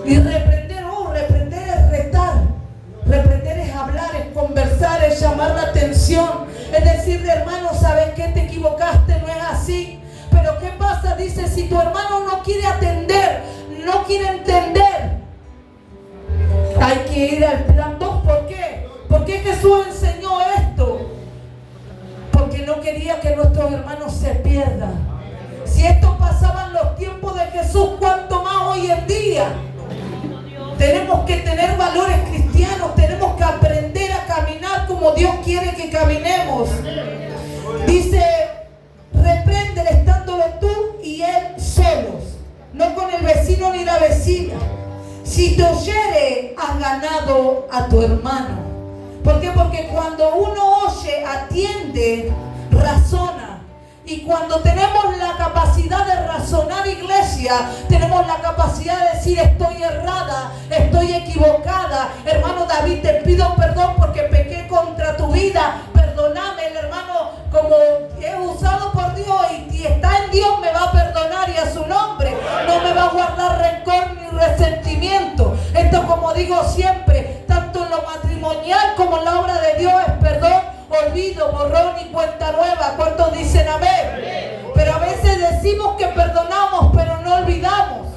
Y reprender es retar. Reprender es hablar, es conversar, es llamar la atención. Es decirle, hermano, ¿sabes qué? Te equivocaste, no es así. Pero ¿qué pasa? Dice, si tu hermano no quiere atender, no quiere entender, hay que ir al plan 2. ¿Por qué? ¿Por qué Jesús enseñó esto? Porque no quería que nuestros hermanos se pierdan. Si esto pasaba en los tiempos de Jesús, ¿cuánto más hoy en día? Tenemos que tener valores cristianos, tenemos que aprender a caminar como Dios quiere que caminemos. Dice, repréndele estándolo tú y él solos, no con el vecino ni la vecina. Si te oyere, has ganado a tu hermano. ¿Por qué? Porque cuando uno oye, atiende, razona. Y cuando tenemos la capacidad de razonar, iglesia, tenemos la capacidad de decir, estoy errada, estoy equivocada. Hermano David, te pido perdón porque pequé contra tu vida. Perdóname, el hermano, como es usado por Dios y está en Dios, me va a perdonar y a su nombre no me va a guardar rencor ni resentimiento. Esto, como digo siempre, tanto en lo matrimonial como en la obra de Dios, es perdón, olvido, borrón y cuenta nueva. ¿Cuántos dicen amén? Pero a veces decimos que perdonamos, pero no olvidamos.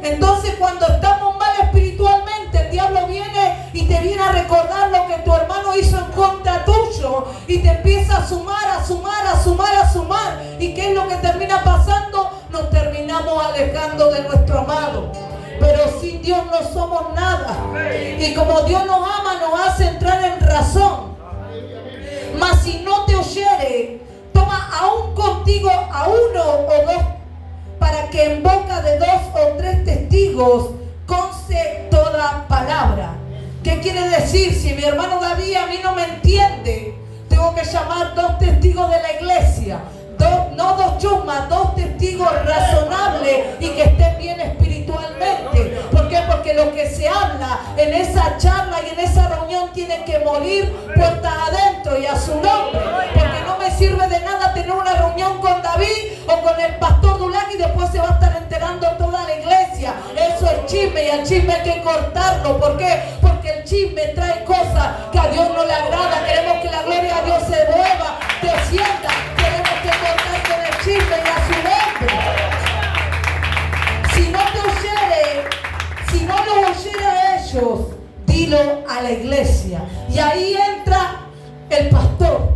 Entonces, cuando estamos mal espiritualmente, el diablo viene y te viene a recordar lo que tu hermano hizo en contra tuyo y te empieza a sumar, a sumar, a sumar, a sumar. ¿Y qué es lo que termina pasando? Nos terminamos alejando de nuestro amado. Pero sin Dios no somos nada. Y como Dios nos ama, nos hace entrar en razón. Mas si no te oyere, toma aún contigo a uno o dos, para que en boca de 2 o 3 testigos conste toda palabra. ¿Qué quiere decir? Si mi hermano David a mí no me entiende, tengo que llamar 2 testigos de la iglesia. No 2 chusmas, 2 testigos razonables y que estén bien espiritualmente. ¿Por qué? Porque lo que se habla en esa charla y en esa reunión tiene que morir puertas adentro y a su nombre. Porque no me sirve de nada tener una reunión con David o con el pastor Dulac y después se va a estar enterando toda la iglesia. Eso es chisme y al chisme hay que cortarlo. ¿Por qué? Porque el chisme trae cosas que a Dios no le agrada. Queremos que la gloria de Dios se mueva, descienda. Queremos que cortar con el chisme y a su nombre. Si no te oyere, si no los oyere a ellos, dilo a la iglesia. Y ahí entra el pastor.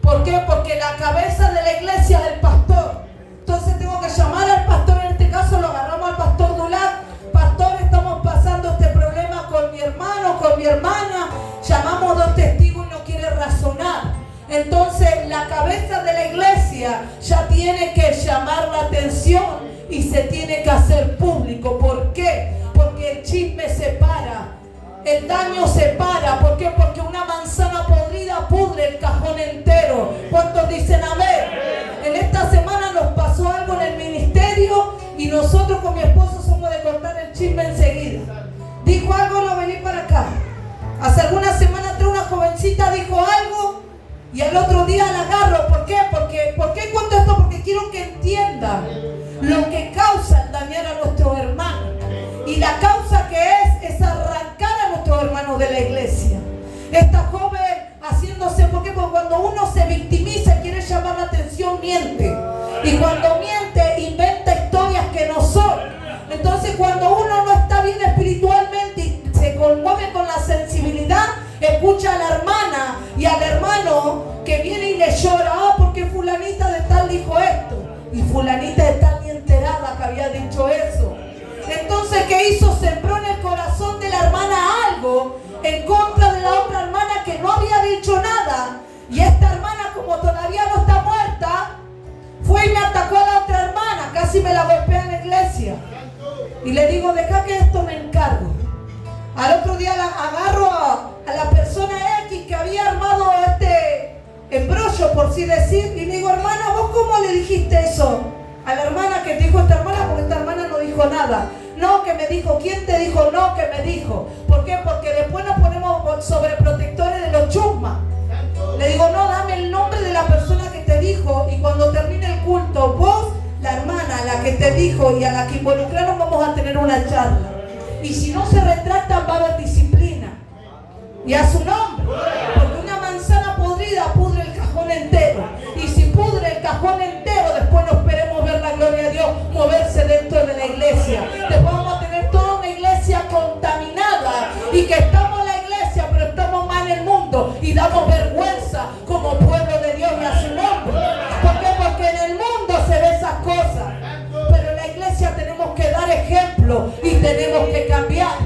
¿Por qué? Porque la cabeza de la iglesia es el pastor. Entonces tengo que llamar al pastor, en este caso lo agarramos al pastor Dulac. Pastor, estamos pasando este problema con mi hermano, con mi hermana. Llamamos 2 testigos y no quiere razonar. Entonces la cabeza de la iglesia ya tiene que llamar la atención y se tiene que hacer público. ¿Por qué? Porque el chisme separa, el daño separa. ¿Por qué? Porque una manzana podrida pudre el cajón entero. ¿Cuántos dicen amén? En esta semana nos pasó algo en el ministerio y nosotros con mi esposo somos de cortar el chisme enseguida. Dijo algo, no vení para acá. Hace algunas semanas atrás una jovencita dijo algo y al otro día la agarro. ¿Por qué? ¿Por qué cuento esto? Porque quiero que entiendan lo que causa el dañar a nuestros hermanos. Y la causa que es arrancar a nuestros hermanos de la iglesia. Esta joven haciéndose, ¿por qué? Porque cuando uno se victimiza y quiere llamar la atención, miente. Y cuando miente, inventa historias que no son. Entonces cuando uno no está bien espiritualmente y se conmueve con la sensibilidad, escucha a la hermana y al hermano que viene y le llora. Porque fulanita de tal dijo esto. Y fulanita de tal ni enterada que había dicho eso. Entonces, ¿qué hizo? Sembró en el corazón de la hermana algo en contra de la otra hermana que no había dicho nada. Y esta hermana, como todavía no está muerta, fue y me atacó a la otra hermana. Casi me la golpea en la iglesia. Y le digo, deja que esto me encargo. Al otro día la agarro a la persona X que había armado este embrollo, por así decir, y le digo, hermana, ¿vos cómo le dijiste eso a la hermana que dijo esta hermana? Porque esta hermana no dijo nada. No, que me dijo. ¿Quién te dijo? No, que me dijo. ¿Por qué? Porque después nos ponemos sobreprotectores de los chusmas. Le digo, no, dame el nombre de la persona que te dijo y cuando termine el culto, vos, la hermana, la que te dijo y a la que involucraron, vamos a tener una charla. Y si no se retractan va a haber disciplina. Y a su nombre. Porque una manzana podrida pudre el cajón entero. Y si pudre el cajón entero, después no esperemos ver la gloria de Dios moverse dentro de la iglesia. Después vamos a tener toda una iglesia contaminada. Y que estamos en la iglesia, pero estamos mal en el mundo. Y damos vergüenza como pueblo de Dios y a su nombre. ¿Por qué? Porque en el mundo se ven esas cosas. Pero en la iglesia tenemos que dar ejemplo y tenemos que cambiar.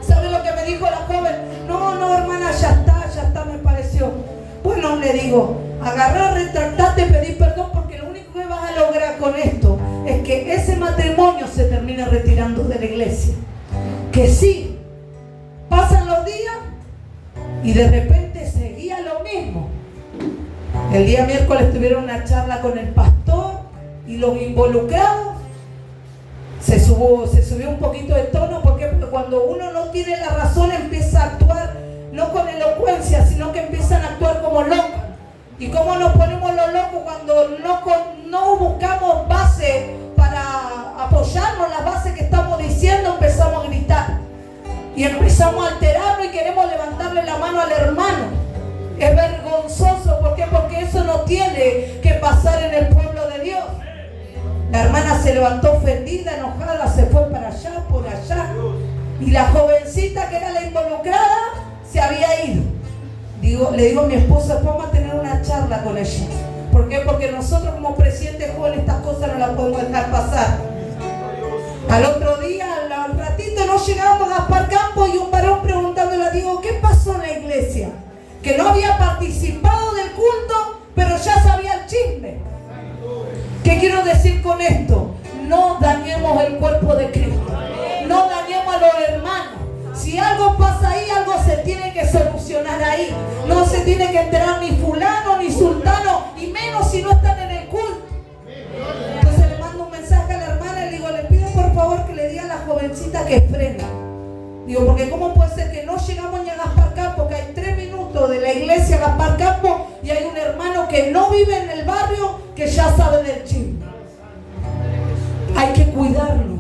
¿Sabe lo que me dijo la joven? No, hermana, ya está, me pareció. Bueno, le digo, agarrar, retractarte, pedir perdón, porque lo único que vas a lograr con esto es que ese matrimonio se termine retirando de la iglesia. Que sí, pasan los días y de repente seguía lo mismo. El día miércoles tuvieron una charla con el pastor y los involucrados. Se subió un poquito de tono. ¿Por qué? Porque cuando uno no tiene la razón empieza a actuar no con elocuencia, sino que empiezan a actuar como locos. ¿Y cómo nos ponemos los locos cuando no buscamos base para apoyarnos las bases que estamos diciendo? Empezamos a gritar y empezamos a alterarnos y queremos levantarle la mano al hermano. Es vergonzoso. ¿Por qué? Porque eso no tiene que pasar en el pueblo de Dios. La hermana se levantó ofendida, enojada, se fue para allá, por allá. Y la jovencita que era la involucrada se había ido. Le digo a mi esposa, vamos a tener una charla con ella. ¿Por qué? Porque nosotros como presidentes jóvenes estas cosas no las podemos dejar pasar. Al otro día, al ratito, nos llegamos a Gaspar Campos y un varón preguntándole, digo, ¿qué pasó en la iglesia? Que no había participado del culto, pero ya sabía el chisme. ¿Qué quiero decir con esto? No dañemos el cuerpo de Cristo. No dañemos a los hermanos. Si algo pasa ahí, algo se tiene que solucionar ahí. No se tiene que enterar ni fulano, ni sultano, y menos si no están en el culto. Entonces le mando un mensaje a la hermana y le digo, le pido por favor que le diga a la jovencita que frene. Digo, porque ¿cómo puede ser que no llegamos ni a Gaspar Campos, que hay 3 minutos de la iglesia a Gaspar Campos y hay un hermano que no vive en el barrio que ya sabe del chisme? Hay que cuidarnos.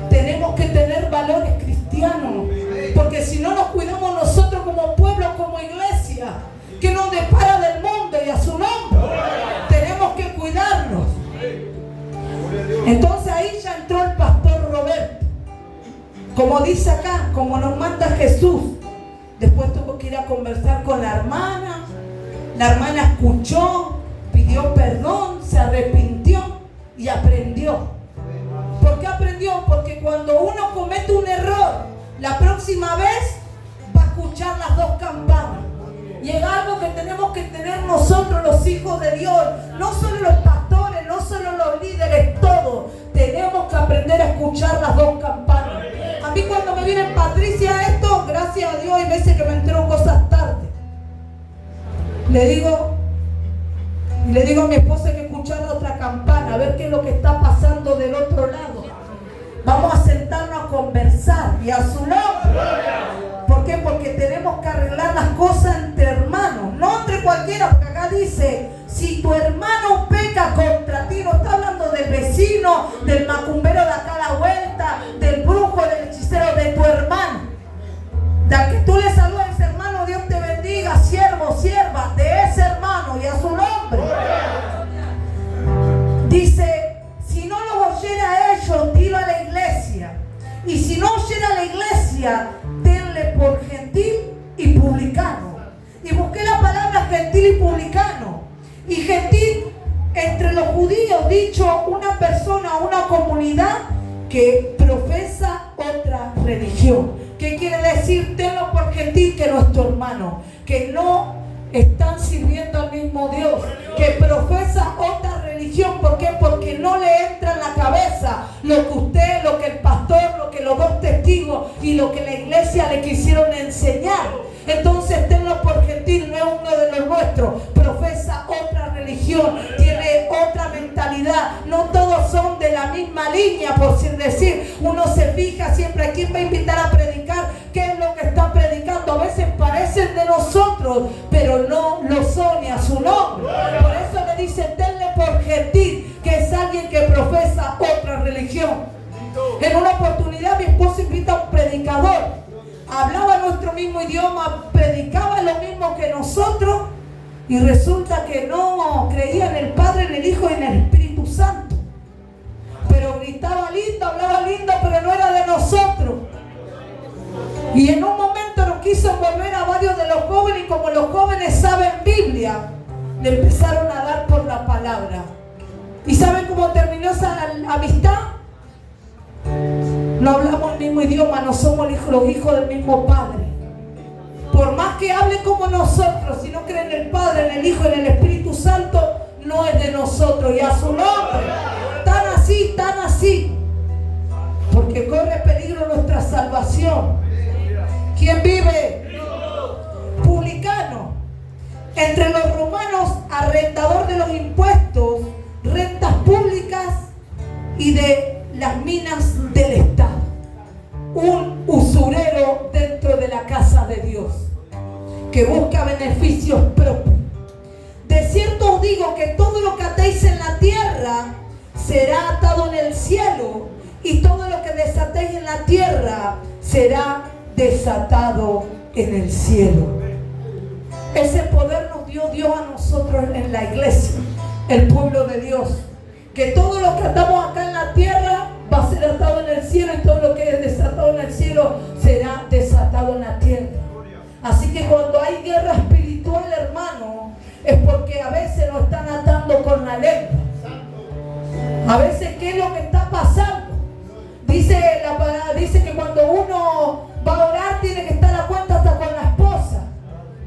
Tenemos que tener valores cristianos, porque si no nos cuidamos nosotros como pueblo, como iglesia, que nos depara del mundo y a su nombre, tenemos que cuidarnos. Entonces ahí ya entró el pastor Roberto. Como dice acá, como nos manda Jesús. Después tuvo que ir a conversar con la hermana. La hermana escuchó, pidió perdón, se arrepintió y aprendió. ¿Por qué aprendió? Porque cuando uno comete un error, la próxima vez va a escuchar las 2 campanas. Y es algo que tenemos que tener nosotros, los hijos de Dios. No solo los pastores, no solo los líderes, todos. Tenemos que aprender a escuchar las 2 campanas. A mí cuando me viene Patricia esto, gracias a Dios, hay veces que me entero cosas tarde. Le digo a mi esposa que escuchar la otra campana, a ver qué es lo que está pasando del otro lado. Vamos a sentarnos a conversar y a su nombre. ¿Por qué? Porque tenemos que arreglar las cosas entre hermanos, no entre cualquiera, porque acá dice, si tu hermano peca contra ti, no está hablando del vecino, del macumbero de acá a la vuelta, del brujo, del hechicero, de tu hermano. De al que tú le saludas a ese hermano, Dios te bendiga, siervo, sierva, de ese hermano y a su nombre. Dice, si no los oyera a ellos, dilo a la iglesia. Y si no oyera a la iglesia, tenle por gentil y publicano. Y busqué la palabra gentil y publicano. Y gentil, entre los judíos, dicho una persona, una comunidad que profesa otra religión. ¿Qué quiere decir? Tenlo por gentil, que nuestro hermano, que no están sirviendo al mismo Dios, que profesa otra religión. ¿Por qué? Porque no le entra en la cabeza lo que usted, lo que el pastor, lo que los 2 testigos y lo que la iglesia le quisieron enseñar. Entonces tenlo por gentil, no es uno de los nuestros, profesa otra religión, tiene otra mentalidad, no todos son de la misma línea, por sin decir. Uno se fija siempre a quién va a invitar a predicar, qué es lo que está predicando. A veces parecen de nosotros, pero no lo son, y a su nombre. Por eso le dice, tenle por gentil, que es alguien que profesa otra religión. En una oportunidad mi esposo invita a un predicador. Hablaba nuestro mismo idioma, predicaba lo mismo que nosotros y resulta que no creía en el Padre, en el Hijo y en el Espíritu Santo. Pero gritaba lindo, hablaba lindo, pero no era de nosotros. Y en un momento nos quiso envolver a varios de los jóvenes y como los jóvenes saben Biblia, le empezaron a dar por la palabra. ¿Y saben cómo terminó esa amistad? No hablamos el mismo idioma, no somos los hijos del mismo Padre. Por más que hable como nosotros, si no creen en el Padre, en el Hijo y en el Espíritu Santo, no es de nosotros. Y a su nombre, tan así, porque corre peligro nuestra salvación. ¿Quién vive? Publicano. Entre los romanos, arrendador de los impuestos, rentas públicas y de las minas del Estado. Un usurero dentro de la casa de Dios, que busca beneficios propios. De cierto os digo que todo lo que atéis en la tierra será atado en el cielo, y todo lo que desatéis en la tierra será desatado en el cielo. Ese poder nos dio Dios a nosotros en la iglesia, el pueblo de Dios, que todo lo que atamos acá en la tierra va a ser atado en el cielo, y todo lo que es desatado en el cielo será desatado en la tierra. Así que cuando hay guerra espiritual, hermano, es porque a veces nos están atando con la lengua. A veces, ¿qué es lo que está pasando? Dice que cuando uno va a orar tiene que estar a cuenta hasta con la esposa.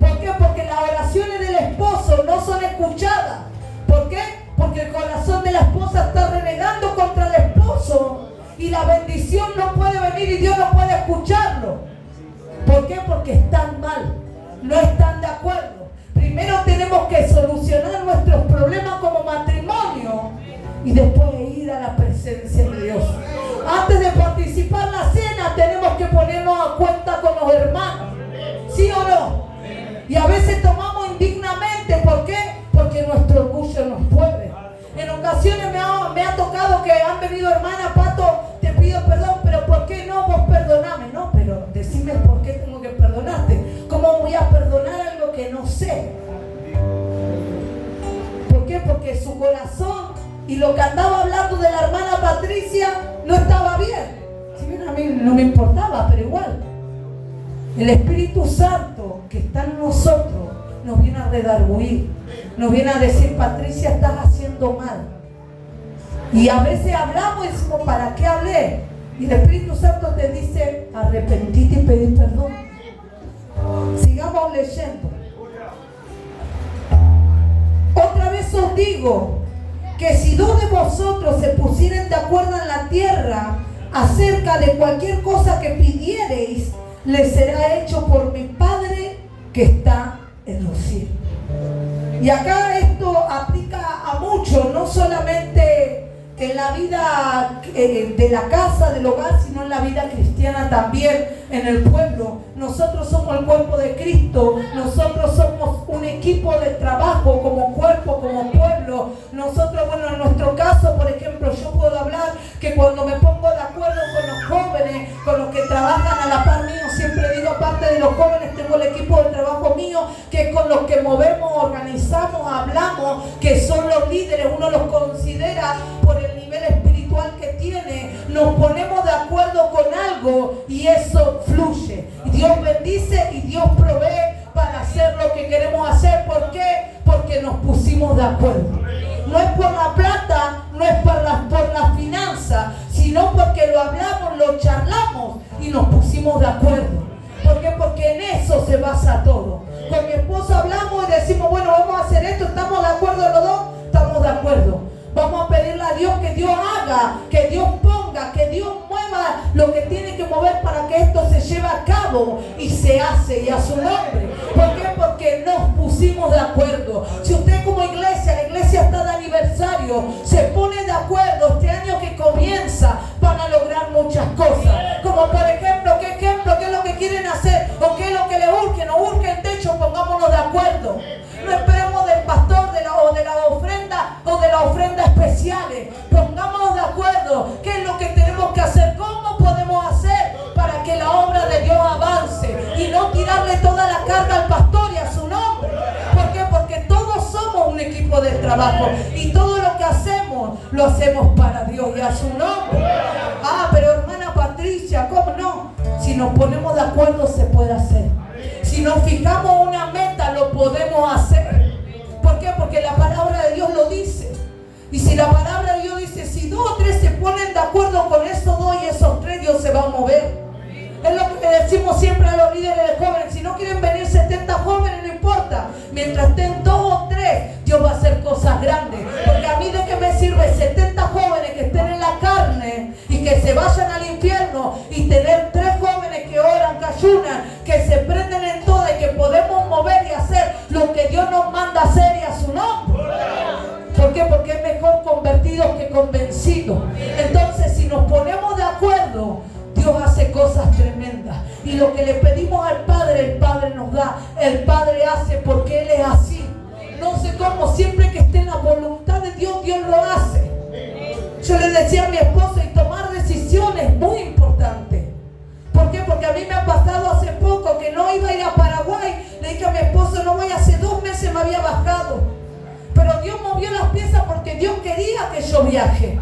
¿Por qué? Porque las oraciones del esposo no son escuchadas. ¿Por qué? Porque el corazón de la esposa está renegando contra el esposo y la bendición no puede venir y Dios no puede escucharlo. ¿Por qué? Porque están mal, no están de acuerdo. Primero tenemos que solucionar nuestros problemas como matrimonio y después ir a la presencia de Dios. Antes de participar en la cena tenemos que ponernos a cuenta con los hermanos. ¿Sí o no? Y a veces tomamos indignamente. ¿Por qué? Porque nuestro orgullo nos puede. En ocasiones me ha tocado que han venido hermanas, Pato, te pido perdón, pero ¿por qué no? Vos perdoname. No, pero decime por qué tengo que perdonarte. ¿Cómo voy a perdonar algo que no sé? ¿Por qué? Porque su corazón y lo que andaba hablando de la hermana Patricia no estaba bien. Si bien a mí no me importaba, pero igual. El Espíritu Santo que está en nosotros nos viene a redarguir, nos viene a decir: Patricia, estás haciendo mal. Y a veces hablamos y decimos: ¿para qué hablé? Y el Espíritu Santo te dice: arrepentite y pedí perdón. Sigamos leyendo. Otra vez os digo que si dos de vosotros se pusieren de acuerdo en la tierra acerca de cualquier cosa que pidiereis, les será hecho por mi Padre que está en los cielos. Y acá esto aplica a mucho, no solamente en la vida de la casa, del hogar, sino en la vida cristiana también, en el pueblo. Nosotros somos el cuerpo de Cristo, nosotros somos un equipo de trabajo como cuerpo, como pueblo. Nosotros, bueno, en nuestro caso, por ejemplo, yo puedo hablar que cuando me pongo de acuerdo con los jóvenes, con los que trabajan a la par mío, siempre digo, aparte de los jóvenes, tengo el equipo de trabajo mío, que es con los que movemos, organizamos, hablamos, que son los líderes, uno los considera por el nivel espiritual que tiene, nos ponemos de acuerdo con algo y eso fluye. Dios bendice y Dios provee para hacer lo que queremos hacer. ¿Por qué? Porque nos pusimos de acuerdo. No es por la plata, no es por la finanza, sino porque lo hablamos, lo charlamos y nos pusimos de acuerdo. ¿Por qué? Porque en eso se basa todo. Con mi esposo hablamos y decimos: bueno, vamos a hacer esto, ¿estamos de acuerdo los dos? Estamos de acuerdo. Vamos a pedirle a Dios que Dios haga, que Dios ponga, que Dios mueva lo que tiene que mover para que esto se lleve a cabo y se hace, y a su nombre. ¿Por qué? Porque nos pusimos de acuerdo. Si usted como iglesia, la iglesia está de aniversario, se pone de acuerdo este año que comienza, van a lograr muchas cosas. Como por ejemplo, ¿qué es lo que quieren hacer? ¿O qué es lo que le urge? ¿No urge el techo? Pongámonos de acuerdo. No esperemos del pastor o de la ofrenda especiales. Pongámonos de acuerdo. ¿Qué es lo que tenemos que hacer? trabajo. Y todo lo que hacemos, lo hacemos para Dios y a su nombre. Pero hermana Patricia, ¿cómo no? Si nos ponemos de acuerdo se puede hacer. Si nos fijamos una meta, lo podemos hacer. ¿Por qué? Porque la palabra de Dios lo dice. Y si la palabra de Dios dice, si 2 o 3 se ponen de acuerdo con esos 2 y esos 3, Dios se va a mover. Es lo que le decimos siempre a los líderes de jóvenes. Si no quieren venir 70 jóvenes, no importa. Mientras estén 2 o 3, Dios va a hacer cosas grandes. Porque a mí de qué me sirve 70 jóvenes que estén en la carne y que se vayan al infierno, y tener 3 jóvenes que oran, que ayunan, que se prenden en todo y que podemos mover y hacer lo que Dios nos manda a hacer y a su nombre. ¿Por qué? Porque es mejor convertidos que convencidos. Entonces, si nos ponemos de acuerdo, Dios hace cosas tremendas. Y lo que le pedimos al Padre, el Padre nos da. El Padre hace porque Él es así. No sé cómo, siempre que esté en la voluntad de Dios, Dios lo hace. Yo le decía a mi esposo, y tomar decisiones es muy importante. ¿Por qué? Porque a mí me ha pasado hace poco que no iba a ir a Paraguay. Le dije a mi esposo, no voy, hace 2 meses me había bajado. Pero Dios movió las piezas porque Dios quería que yo viaje.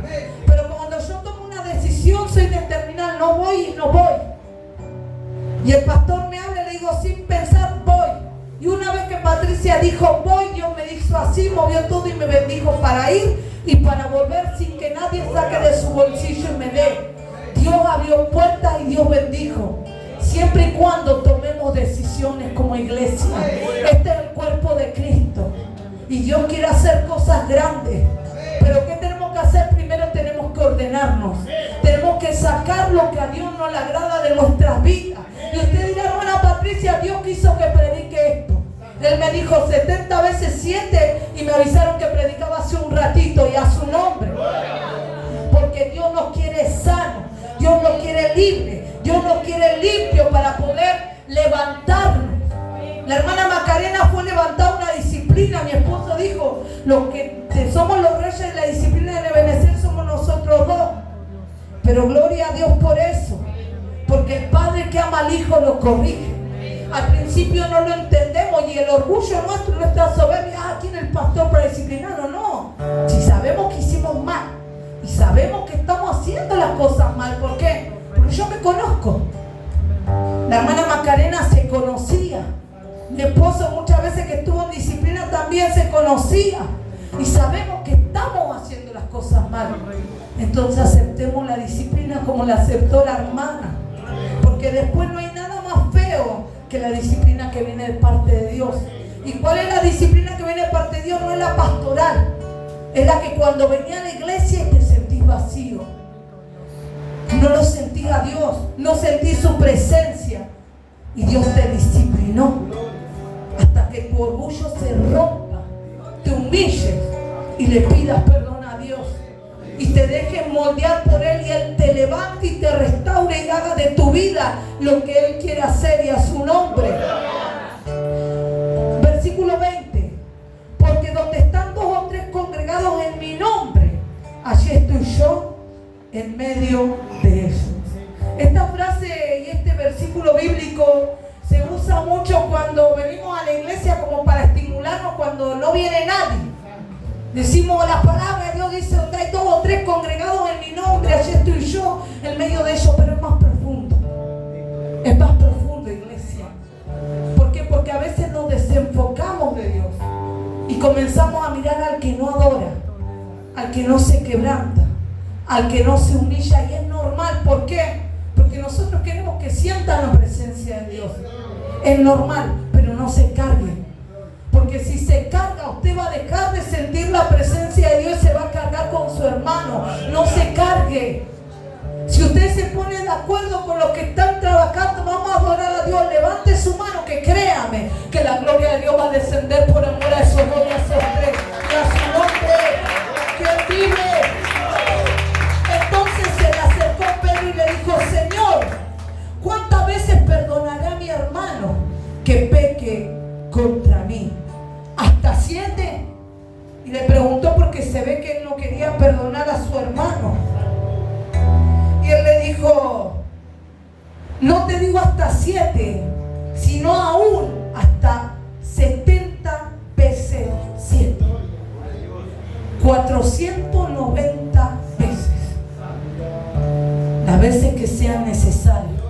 Pero cuando yo tomo una decisión, soy determinada, no voy y no voy. Y el pastor me habla y le digo, sin pensar, voy. Y una vez que Patricia dijo, voy, Dios me hizo así, movió todo y me bendijo para ir y para volver sin que nadie saque de su bolsillo y me dé. Dios abrió puertas y Dios bendijo. Siempre y cuando tomemos decisiones como iglesia. Este es el cuerpo de Cristo. Y Dios quiere hacer cosas grandes. Pero ¿qué tenemos que hacer? Primero tenemos que ordenarnos. Tenemos que sacar lo que a Dios no le agrada de nuestras vidas. Y usted dirá, hermana Patricia, Dios quiso que predique esto. Él me dijo 70 veces 7 y me avisaron que predicaba hace un ratito y a su nombre. Porque Dios nos quiere sano. Dios nos quiere libre. Dios nos quiere limpio para poder levantarnos. La hermana Macarena fue levantada una disciplina. Mi esposo dijo, los que somos los reyes de la disciplina de Ebenecer somos nosotros 2. Pero gloria a Dios por eso. Porque el padre que ama al hijo lo corrige. Al principio no lo entendemos y el orgullo nuestro, nuestra soberbia, ¿quién es el pastor para disciplinarnos? No. Si sabemos que hicimos mal y sabemos que estamos haciendo las cosas mal, ¿por qué? Porque yo me conozco. La hermana Macarena se conocía. Mi esposo muchas veces que estuvo en disciplina también se conocía. Y sabemos que estamos haciendo las cosas mal. Entonces aceptemos la disciplina como la aceptó la hermana. Porque después no hay nada más feo que la disciplina que viene de parte de Dios. ¿Y cuál es la disciplina que viene de parte de Dios? No es la pastoral. Es la que cuando venía a la iglesia y te sentís vacío. No lo sentí a Dios. No sentí su presencia. Y Dios te disciplinó. Hasta que tu orgullo se rompa. Te humilles y le pidas perdón a Dios. Y te dejes moldear por Él y Él te levante y te restaure y haga de tu vida lo que Él quiere hacer y a su nombre. Versículo 20. Porque donde están 2 o 3 congregados en mi nombre, allí estoy yo en medio de ellos. Esta frase y este versículo bíblico se usa mucho cuando venimos a la iglesia como para estimularnos cuando no viene nadie. Decimos la palabra de Dios, dice donde hay 2 o 3 congregados en mi nombre, allí estoy yo en medio de ellos, pero es más profundo. Es más profundo, iglesia. ¿Por qué? Porque a veces nos desenfocamos de Dios y comenzamos a mirar al que no adora, al que no se quebranta, al que no se humilla, y es normal. ¿Por qué? Porque nosotros queremos que sientan la presencia de Dios. Es normal, pero no se carguen. Porque si se carga, usted va a dejar de sentir la presencia de Dios y se va a cargar con su hermano. No se cargue. Si usted se pone de acuerdo con los que están trabajando, vamos a adorar a Dios, levante su mano, que créame que la gloria de Dios va a descender por amor a esos 2 y a esos 3. Y a su nombre, que vive. Entonces se le acercó Pedro y le dijo, Señor, ¿cuántas veces perdonaré a mi hermano que peque contra mí? ¿Hasta 7? Y le preguntó porque se ve que él no quería perdonar a su hermano. Y él le dijo, no te digo hasta 7, sino aún hasta 70 veces 7. 490 veces. Las veces que sean necesarias.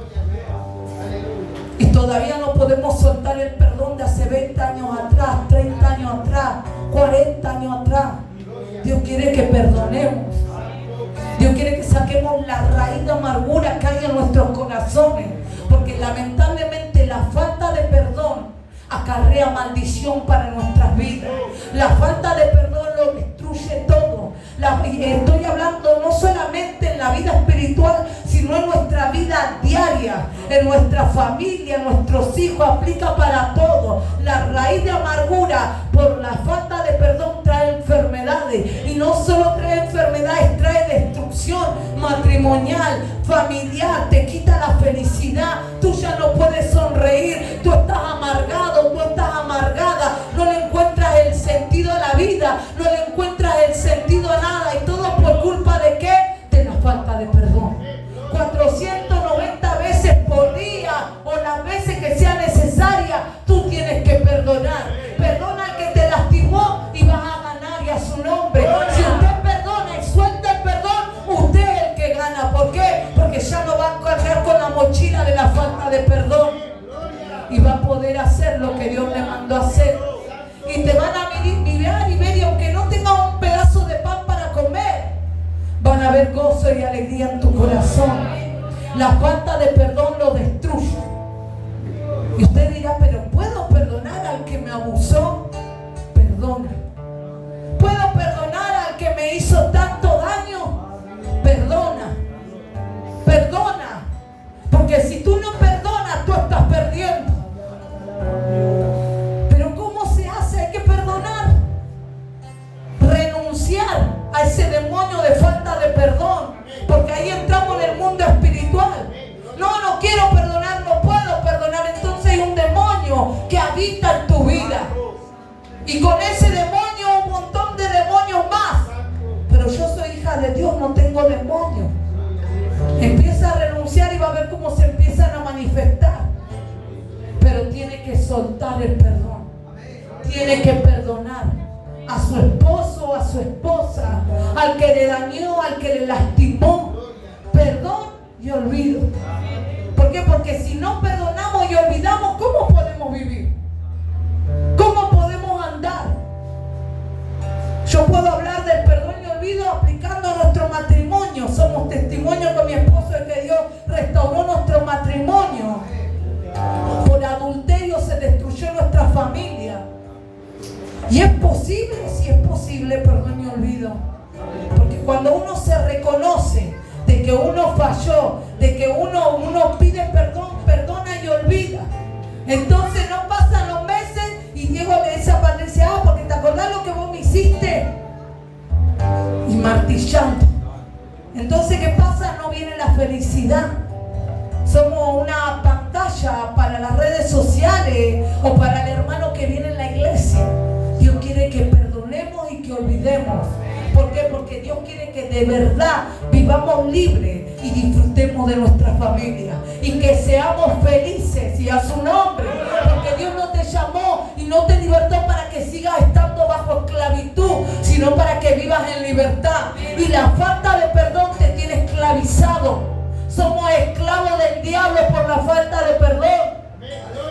Y todavía no podemos soltar el perdón de hace 20 años atrás, 30 años atrás, 40 años atrás. Dios quiere que perdonemos. Dios quiere que saquemos la raíz de amargura que hay en nuestros corazones. Porque lamentablemente la falta de perdón acarrea maldición para nuestras vidas. La falta de perdón lo destruye todo. Estoy hablando no solamente en la vida espiritual, sino en nuestra vida diaria, en nuestra familia, en nuestros hijos, aplica para todo. La raíz de amargura por la falta de perdón trae enfermedades, y no solo trae enfermedades, trae destrucción matrimonial, familiar, te quita la felicidad, tú ya no puedes sonreír, tú estás amargado, tú estás amargada, no le encuentras el sentido a la vida, no le encuentras el sentido a nada, y todo por culpa de ¿qué? De la falta de perdón. 490 veces por día, o las veces que sea necesaria, tú tienes que perdonar. Perdona al que te lastimó y vas a ganar, y a su nombre. Si usted perdona y suelta el perdón, usted es el que gana. ¿Por qué? Porque ya no va a cargar con la mochila de la falta de perdón, y va a poder hacer lo que Dios le mandó a hacer. Y te van a mirar y ver, y aunque no tengas un pedazo de pan para comer, van a haber gozo y alegría en tu corazón. La falta de perdón lo destruye. Y usted dirá, pero ¿puedo perdonar al que me abusó? Perdona. ¿Puedo perdonar al que me hizo tanto daño? Perdona. Perdona. Porque si tú no perdonas, tú estás perdiendo. Pero ¿cómo se hace? Hay que perdonar. Renunciar a ese demonio de falta de perdón, porque ahí entramos en el mundo espiritual. No quiero perdonar, no puedo perdonar. Entonces hay un demonio que habita en tu vida, y con ese demonio un montón de demonios más. Pero yo soy hija de Dios, no tengo demonios. Empieza a renunciar y va a ver cómo se empiezan a manifestar. Pero tiene que soltar el perdón, tiene que perdonar a su esposo, a su esposa, al que le dañó, al que le lastimó. Perdón y olvido. ¿Por qué? Porque si no perdonamos y olvidamos, ¿cómo podemos vivir? ¿Cómo podemos andar? Yo puedo hablar del perdón y olvido aplicando a nuestro matrimonio. Somos testimonio con mi esposo de que Dios restauró nuestro matrimonio. Por adulterio se destruyó nuestra familia. Y es posible, sí es posible, perdón y olvido. Porque cuando uno se reconoce de que uno falló, de que uno pide perdón, perdona y olvida. Entonces no pasan los meses y Diego le dice a Patricia, porque te acordás lo que vos me hiciste. Y martillando. Entonces, ¿qué pasa? No viene la felicidad. Somos una pantalla para las redes sociales o para el hermano que viene en la iglesia. Dios quiere que perdonemos y que olvidemos. ¿Por qué? Porque Dios quiere que de verdad vivamos libres y disfrutemos de nuestra familia. Y que seamos felices, y a su nombre. Porque Dios no te llamó y no te libertó para que sigas estando bajo esclavitud, sino para que vivas en libertad. Y la falta de perdón te tiene esclavizado. Somos esclavos del diablo por la falta de perdón.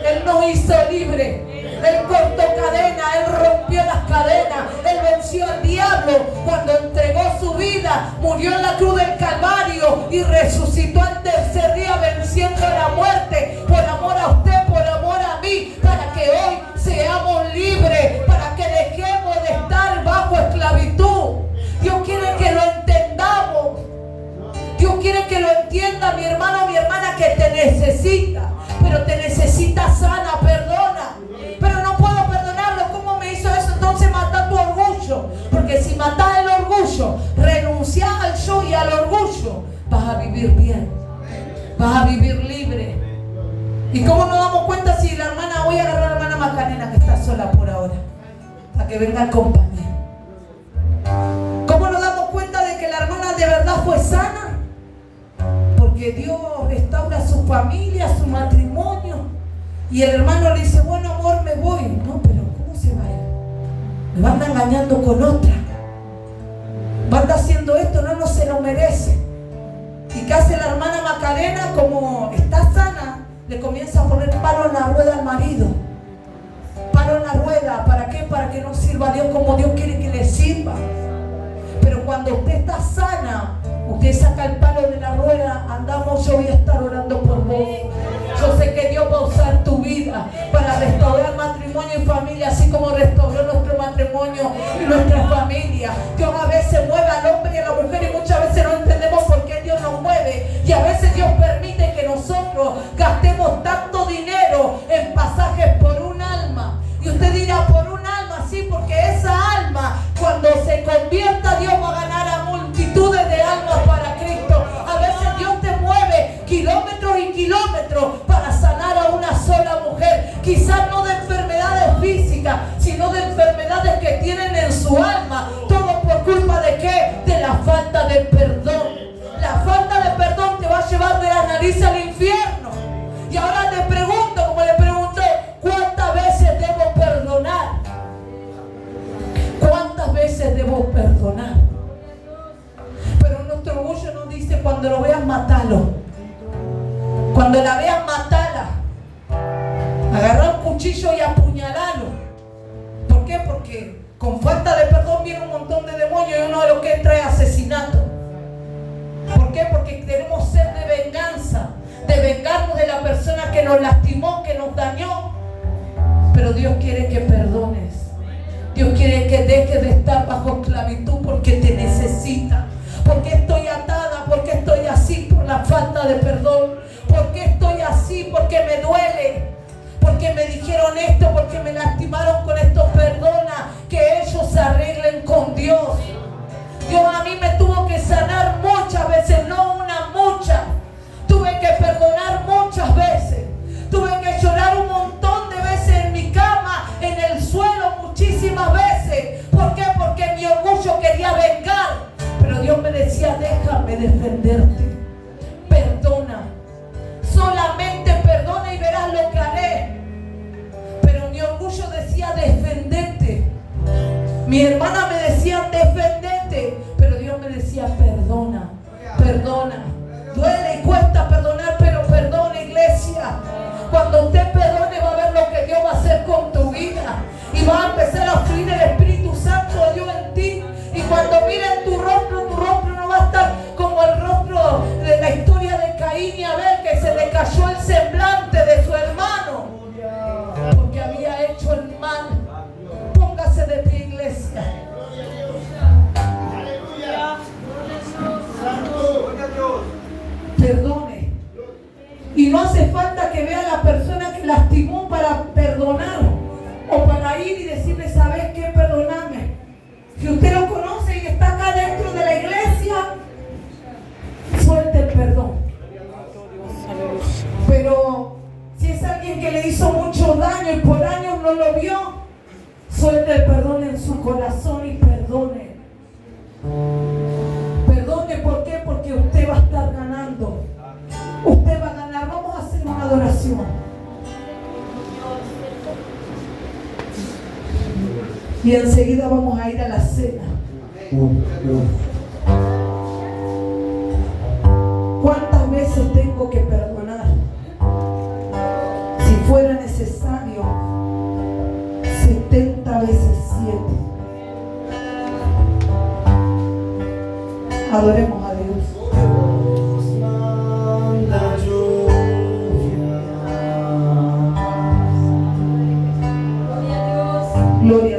Él nos hizo libres. Él cortó cadenas, Él rompió las cadenas, Él venció al diablo cuando entregó su vida, murió en la cruz del Calvario y resucitó al tercer día venciendo la muerte por amor a usted, por amor a mí, para que hoy seamos libres, para que dejemos de estar bajo esclavitud. Dios quiere que lo entendamos. Dios quiere que lo entienda mi hermano, mi hermana, que te necesita, pero te necesita sana, perdona. Pero no puedo perdonarlo. ¿Cómo me hizo eso? Entonces mata tu orgullo. Porque si matas el orgullo, renuncias al yo y al orgullo, vas a vivir bien, vas a vivir libre. ¿Y cómo nos damos cuenta si la hermana, voy a agarrar a la hermana Macarena que está sola por ahora, para que venga el compañero? ¿Cómo nos damos cuenta de que la hermana de verdad fue sana? Porque Dios restaura su familia, su matrimonio. Y el hermano le dice, bueno amor, me voy. No, pero ¿cómo se va a ir? Me van engañando con otra. va a estar haciendo esto, no se lo merece. ¿Y qué hace la hermana Macarena? Como está sana, le comienza a poner palo en la rueda al marido. Palo en la rueda, ¿para qué? Para que no sirva a Dios como Dios quiere que le sirva. Pero cuando usted está sana, usted saca el palo de la rueda, andamos, yo voy a estar orando por vos. Yo sé que Dios va a usar tu vida para restaurar matrimonio y familia, así como restauró nuestro matrimonio y nuestra familia. Dios a veces mueve al hombre y a la mujer y muchas veces no entendemos por qué Dios nos mueve. Y a veces Dios permite que nosotros gastemos tanto dinero en pasajes por un alma. Y usted dirá, por un alma, sí, porque esa alma, cuando se convierta, Dios va a ganar a multitudes de almas para Cristo. A veces Dios te mueve kilómetros y kilómetros para sanar a una sola mujer. Quizás no de enfermedades físicas, sino de enfermedades que tienen en su alma. Todo por culpa de ¿qué? De la falta de perdón. La falta de perdón te va a llevar de la nariz al infierno. Y ahora te pregunto, como le pregunté, ¿cuántas veces debo perdonar? ¿Cuántas veces debo perdonar? Pero nuestro orgullo nos dice, cuando lo veas, matalo. Cuando la veas, matala. Agarra un cuchillo y apuñalalo. ¿Por qué? Porque con falta de perdón viene un montón de demonios y uno de los que entra es asesinato. ¿Por qué? Porque tenemos sed de venganza, de vengarnos de la persona que nos lastimó, que nos dañó. Pero Dios quiere que perdones. Dios quiere que dejes de estar bajo esclavitud porque te necesita. Porque estoy atada, porque estoy así por la falta de perdón. Porque estoy así, porque me duele. Porque me dijeron esto, porque me lastimaron con esto. Perdona, que ellos se arreglen con Dios. Dios a mí me tuvo que sanar muchas veces, no una, muchas. Tuve que perdonar muchas veces. Tuve que llorar un montón de veces en mi cama, en el suelo, muchísimas veces. ¿Por qué? Porque mi orgullo quería vengar. Pero Dios me decía, déjame defenderte. Perdona. Solamente perdona y verás lo que haré. Pero mi orgullo decía, defendete. Mi hermana me decía, defendete. Pero Dios me decía, perdona. Perdona. Duele y cuesta perdonar, pero perdona, iglesia. Cuando usted perdone, va a ver lo que Dios va a hacer con tu vida. Y va a empezar a fluir el Espíritu Santo de Dios en ti. Y cuando miren tu rostro no va a estar como el rostro de la historia de Caín y Abel, que se le cayó el semblante de su hermano, porque había hecho el mal. Póngase de pie, iglesia. Perdone. Y no hace falta que vea a la persona que lastimó para perdonar o para ir y decirle, ¿sabes qué? Perdóname. Si usted lo conoce y está acá dentro de la iglesia, suelte el perdón. Pero si es alguien que le hizo mucho daño y por años no lo vio, suelte el perdón en su corazón y perdone. Perdone, ¿por qué? Porque usted va a estar ganando. Usted va a ganar. Vamos a hacer una adoración. Y enseguida vamos a ir a la cena. ¿Cuántas veces tengo que perdonar? Si fuera necesario, 70 veces 7. Adoremos a Dios. Gloria a Dios.